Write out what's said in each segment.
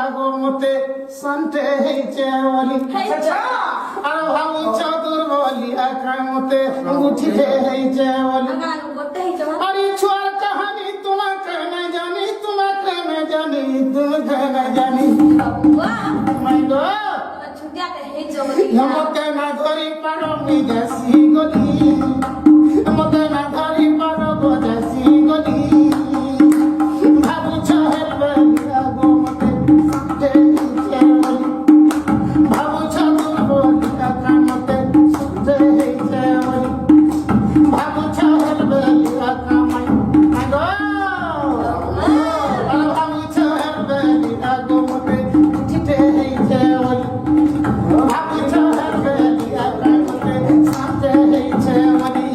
আগো মতে শান্তে হইছে বলি আর ভাবুছ দুর্বলি আকা মতে উঠিতে হইছে বলি আরে ছুয়ার কাহানি তোমাকে না জানি তোমাকে না জানি তোমাকে না জানি মাই গো মতে না ধরি পারো নি যাসি গলি মতে না ধরি পারো গো যাসি গলি ভাবুছ হেলবে আগো মতে শান্তে হইছে বলি ভাবুছ দুর্বলি আকা মতে শান্তে হইছে বলি ভাবুছ হেলবে আকা মাই গো ভাবুছ হেলবে আগো মতে উঠিতে হইছে বলি ভাবুছ হেলবে আকা মতে শান্তে হইছে বলি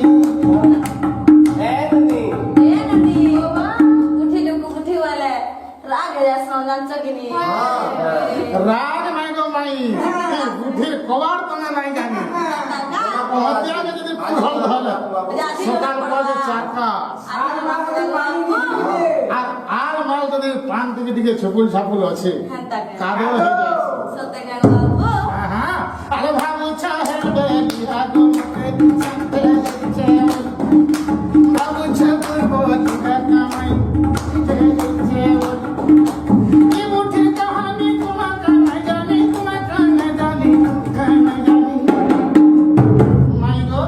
রাগ নাই গো মাই বুদ্ধির কবার তোমরা নাই জানি হতিয়াকে যদি পুহল ধলে সকাল বাজে চারটা আর মাল যদি পান থেকে দিকে ছপুল ছাপুল আছে কাদো হয়ে যায় হ্যাঁ আরে ভাবুছ হেলবে আগো মতে শান্তে হইছে ভাবুছ দুর্বলি আকা মাই উঠিতে হইছে কি মুঠির কাহানি তোমাকে না জানি তোমাকে না জানি তোমাকে না জানি মাই গো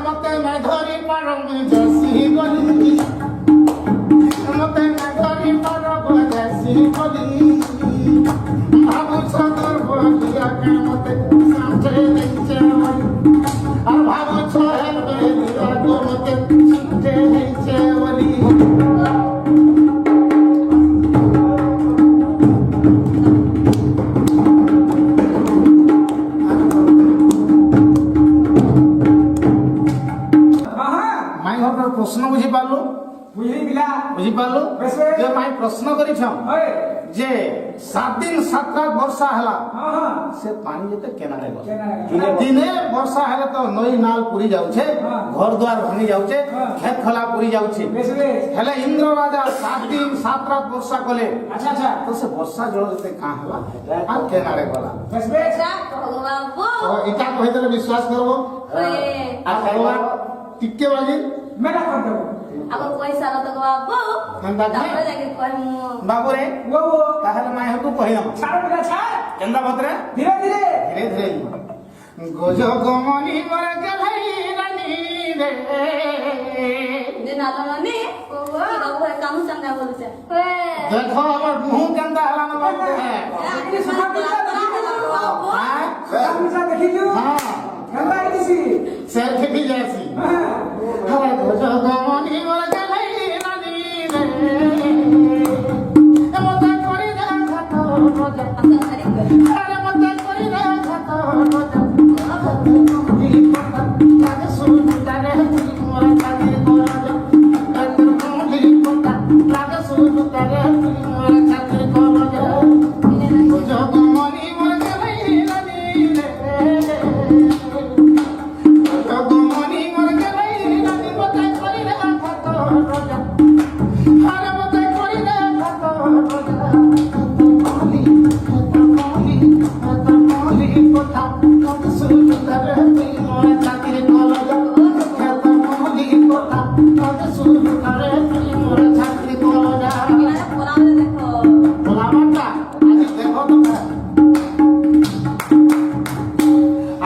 মতে না ধরি পারো নি যাসি গলি মতে না ধরি পারো গো যাসি গলি ভাবুছ দুর্বলি আকা মতে শান্তে হইছে বলি আর ভাবুছ হেলবে আগো মতে শান্তে হইছে বলি মাই ঘর প্রশ্ন বুঝি পারলু বুঝি পারলু যে মাই প্রশ্ন করিছ যে 7 দিন 7 রাত বর্ষা হেলা সে পানি যেতে কেনারে গল দিনে বর্ষা হেলে তো নই নাল পুরি যাউছে ঘর দুয়ার ভাঙি যাউছে ক্ষেত খলা পুরি যাউছে হেলে ইন্দ্র রাজা 7 দিন 7 রাত বর্ষা কলে তো সে বর্ষা জল যেতে কাঁ হেলা আর কেনারে গলা তো এটা কহিতলে বিশ্বাস করব আর ভগবান টিকে বাজি মেটা কর দেব আমার পয়সা তো বাবু তারপরে যাকে কইমু বাবু রে তাহলে মাই হকু কহিলাম ছাড় বেটা ছাড় কেন্দা ভদ্রে ধীরে ধীরে ধীরে ধীরে গোজ গমনি মরে গেলাই রানী রে দিন আলমানি ও বাবু কাম সঙ্গে বলছে দেখো আমার মুহ কেন্দা হলা না বলতে আপনি সুখা দিছা বাবু সুখা দিছা দেখিলু হ্যাঁ কেমন আইছি সের থেকে যাইছি হ্যাঁ আরে গোজ গমনি মরে গেলাই রানী রে মতে করি না ঘাত রোজা আপনার সারি করে আরে মতে করি না ঘাত রোজা লাগে সুলতারে মোরা কাজে করা লাগে সুলতারে মোরা কাজে করা গোজ গমনি মরে গেলাই রানী রে গমনি মরে গেলাই রানী মতে করি না ঘাত রোজা আরে মতে করি না ঘাত রোজা কথা কত সুলতারে মোরা কাজে করা কথা কত সুলতারে মোরা কাজে করা কিনা পড়ালে দেখো বলাবাটা আজ দেখো তোমরা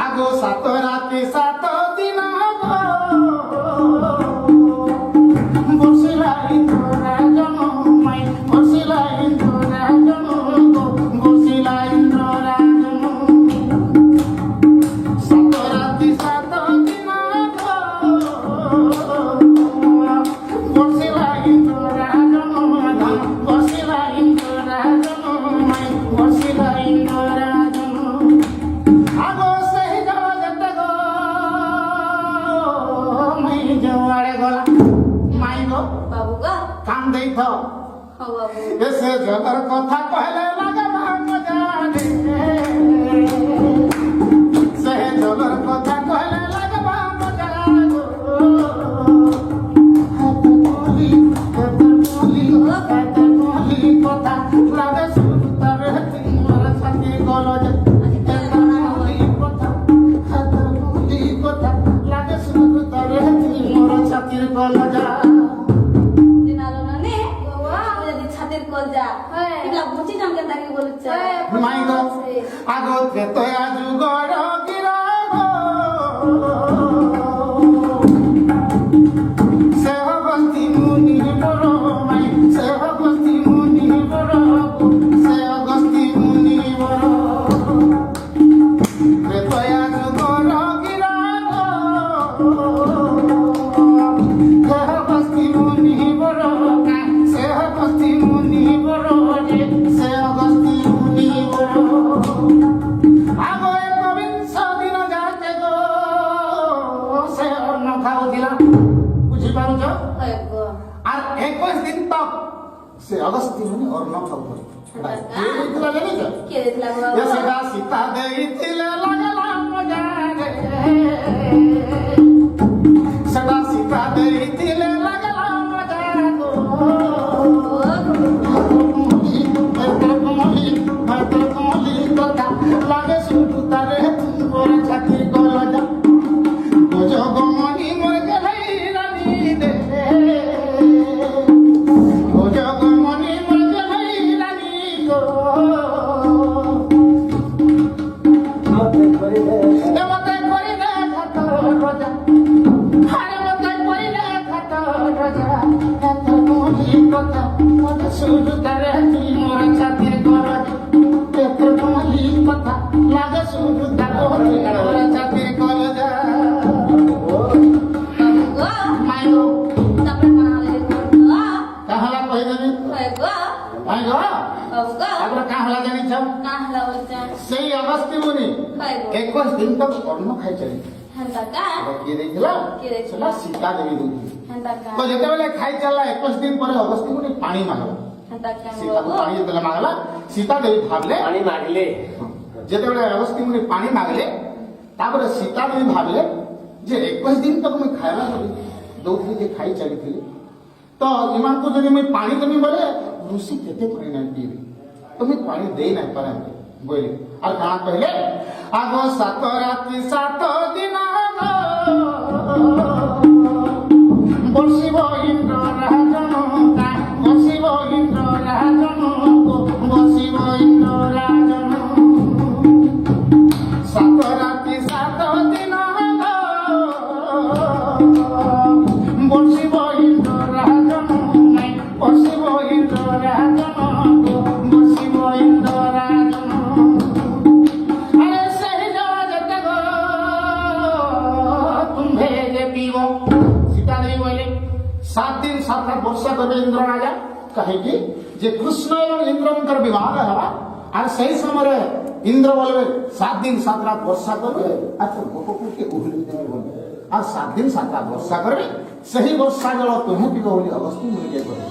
আগো 7 রাতে 7 দিন বসিলাই তোরা জনমাই বসিলাই তোরা জনম বসিলাই তোরা জনম 7 রাতে 7 দিন বসিলাই তোরা জনম বসিলাই তোরা জনমাই বসিলাই তোরা জনম আগো সেই যাওয়া যেতে গো মাই যাওয়ারে গলা মাই গো বাবু গো কান দেই থাও ও বাবু এসে জগর কথা কহলে লাগে মজা রে সে জগর কথা কহলে লাগে মজা গো হাত বলি কথা লাগে সুতারে কল যা এগুলা বুঝি নাম কেন তাকে বলছ মাই গো আগতে তো আজু গড় গিরাগ সেহবস্তি মুনি বড় মাই সেহবস্তি মুনি বড় সেহবস্তি মুনি বড় তো আজু গড় গিরাগ সেহবস্তি মুনি বড় সেহবস্তি মুনি বড় সেহবস্তি মুনি বড় আগ একবিংশ দিন যাতে গো সে অন্ন খাওয়া বুঝিপারুছ আর 21 দিন তক সে অগস্তি মুনি অন্ন খাওয়া জানিছ কে দেখলা এ সেটা সীতা ଦେଇଥିଲେ লাগলা মজা রে সেটা সীতা ଦେଇଥିଲେ লাগলা মজা গো লাগে শুধু তারে মোর ছাতি গলজা জগমনি মোর গেলাই রানী দে জগমনি মোর গেলাই রানী গো মতে করিলে খাত রজা আরে মতে করিলে খাত রজা এত মনি কথা মতে শুধু তারে মোর ছাতি গলজা এত মনি কথা লাগে শুধু তারে মোর ছাতি গলজা মাইগো কাহলা কইদেবি মাইগো তারপরে কাহলা জানিছ সেই অগস্তি মুনি 21 দিন তক অন্ন খাই চলি কিଏ ଦେଇଥିଲା ସେଟା ସୀତା ଦେବୀ ଦେଇଥିଲେ ତ ଯେତେବେଳେ ଖାଇ ଚାଲିଲା 21 ଦିନ ପରେ ଅଗସ୍ତି ମୁନି ପାଣି ମାଗଲା ସୀତାକୁ ପାଣି ଯେତେବେଳେ ମାଗଲା ସୀତା ଦେବୀ ଭାବିଲେ ପାଣି ମାଗିଲେ ଯେତେବେଳେ ଅଗସ୍ତି ମୁନି ପାଣି ମାଗିଲେ ତାପରେ ସୀତା ଦେବୀ ଭାବିଲେ ଯେ 21 ଦିନ ତକ ମୁଇଁ ଖାଇବା ଦଉଥିଲି ଯେ ଖାଇ ଚାଲିଥିଲି ତ ଏମାନଙ୍କୁ ଯଦି ମୁଇଁ ପାଣି ଦେବି ବୋଲେ ଋଷି କେତେ ପାଣି ନାଇଁ ପିଇବି ତ ମୁଇଁ ପାଣି ଦେଇ ନାଇଁ ପାରେ ବୋଇଲେ আর কাଣା কহিলে আগ 7 রাতি 7 দিন বসিব ইন্দ্র রাজন বসিব ইন্দ্র রাজন বসিব ইন্দ্র রাজন 7 রাতি 7 দিন বসিব ইন্দ্র রাজন বসিব ইন্দ্র রাজন বসিব ইন্দ্র রাজন সীতা দেবী বলে 7 দিন 7 রাত বর্ষা করবে ইন্দ্র রাজা কাহিকি যে কৃষ্ণ এবং ইন্দ্রঙ্কর বিবাহ হবা আর সেই সময় ইন্দ্র বলবে 7 দিন 7 রাত বর্ষা করবে আর গোপপুরকে উহলি দেবে বলবে আর 7 দিন 7 রাত বর্ষা করবে সেই বর্ষা জল তুমি পিব বলি অগস্তি মুনি করবে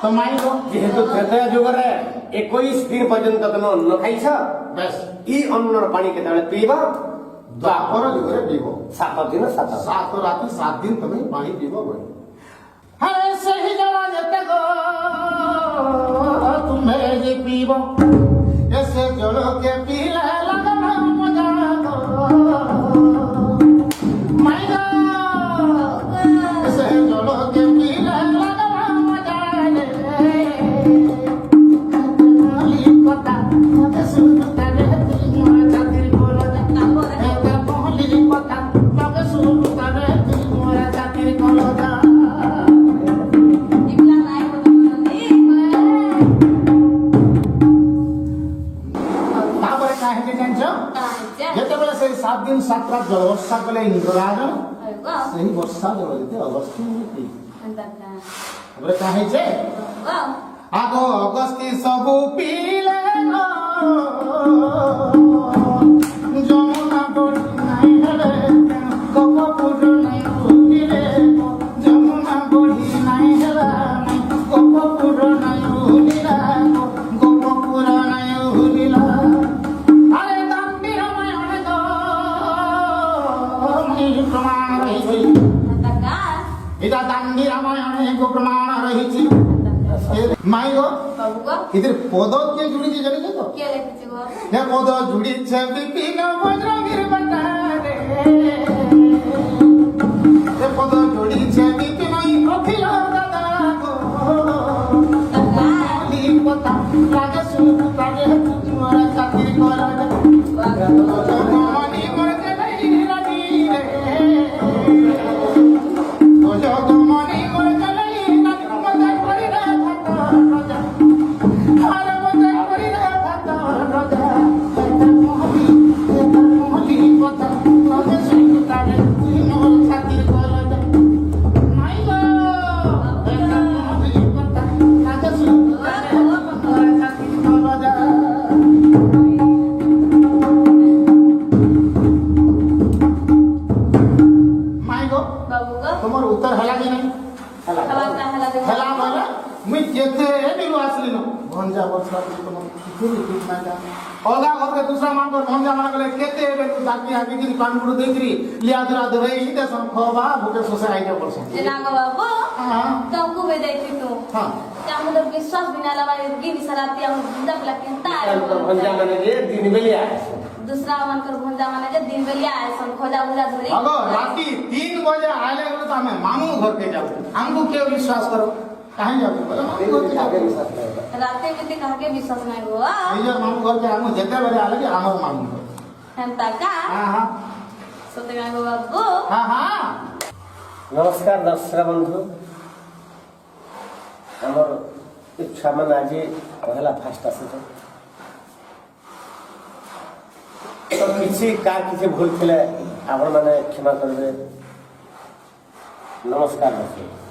তো মাইগো যেহেতু ত্রেতয়া যুগরে 21 দিন পর্যন্ত তুমি অন্ন খাইছ বেশ ই অন্নর পানি কেତେବେଳେ ପିଇବ দ্বাপর যুগরে পিব 7 দিন 7 7 রাতি 7 দিন তুমি পানি পিব বলি হ্যাঁ সেই জল যেতে গো তুমি যে পিব এসে জলকে পিলে লাগনা মজা গো মাইগো এসে জলকে পিলে লাগনা মজা রে কথা মতে শুনতে তারে মোর ছাতির গলজা এতে পহলি কথা মতে শুনতে তারে মোর ছাতির গলজা তারপরে কাহিনী জানছ যেতেବେଳେ সেই 7 দিন 7 রাত জল বর্ষা কলে ইন্দ্ররাজ সেই বর্ষা জল যেতে অগস্তি মুনি তারপরে কাহিছে আগ অগস্তি সবু পিলে যমুনা বড়ি নাই হেলে গোপপুর নাই উঠিলে যমুনা বড়ি নাই হেলা গোপপুর নাই উঠিলা গোপপুর নাই উঠিলা আরে দাম্বি রামায়ণ গো প্রমাণ রয়েছে এটা দাম্বি রামায়ণে গো প্রমাণ রয়েছে মাইগো এদের পদ কে জুড়িছে জানিছ তো এ পদ জুড়িছে বিপিন বজ্রগীর বাটারে এ পদ জুড়িছে বিপিন অখিল দাদা গো কথা লাগে শুধু লাগে তোমার চাকরি করা জগমনি মোর গলাই রানী রে ও জগমনি মোর গলাই রানী মজা করি রে ভাত রাজা আরে মজা করি রে ভাত রাজা মোহলি কথা লাগে শুধু লাগে তোমার চাকরি করা মাই গো মোহলি কথা লাগে শুধু লাগে তোমার চাকরি করা মাই গো বাবু গো তোমার উত্তর হেলা কি নাই হেলা দেব হেলা মানে মুই যেতে এদিকে আসলি না ভঞ্জা বছর তোমার কিছু ঠিক না যা অলগা ঘরকে দুসরা মানকর ভঞ্জা মানে গলে কেতে এবে তু ডাকি হাকি কি কানপুর দেখরি লিয়া দুরা ধরে ইতে সব খবা ভুকে সোসা আইতে বলছ না গো বাবু হ্যাঁ तुमको वे देखती तू হ্যাঁ क्या मतलब विश्वास बिना लगा की विसराती हम जिंदा बिला किंता ভঞ্জা মানে যে দিন বেলিয়া दूसरा मन कर भंजा माने जे दिन बेलिया आए सन खोजा उजा धरी আগো রাতি 3 বজে আইলে বলে তো আমি মামু ঘরকে যাব আমগো কেউ বিশ্বাস করো কাহে যাব বলে মামু ঘরকে যাব राते के कहा के विश्वास नहीं हो নিজের মামু ঘরকে আমু যেতে বেলে আলে কি আমার মামু ঘর हम तका হ্যাঁ হ্যাঁ सोते में गो बाबू হ্যাঁ হ্যাঁ নমস্কার দর্শক বন্ধু আমার ইচ্ছা মানে আজ পহেলা ফার্স্ট আছে তো কিছু কার কিছু ভুল ଥିଲେ ଆପଣ ମାନେ କ୍ଷମା କରିବେ ନମସ୍କାର ଦର୍ଶକ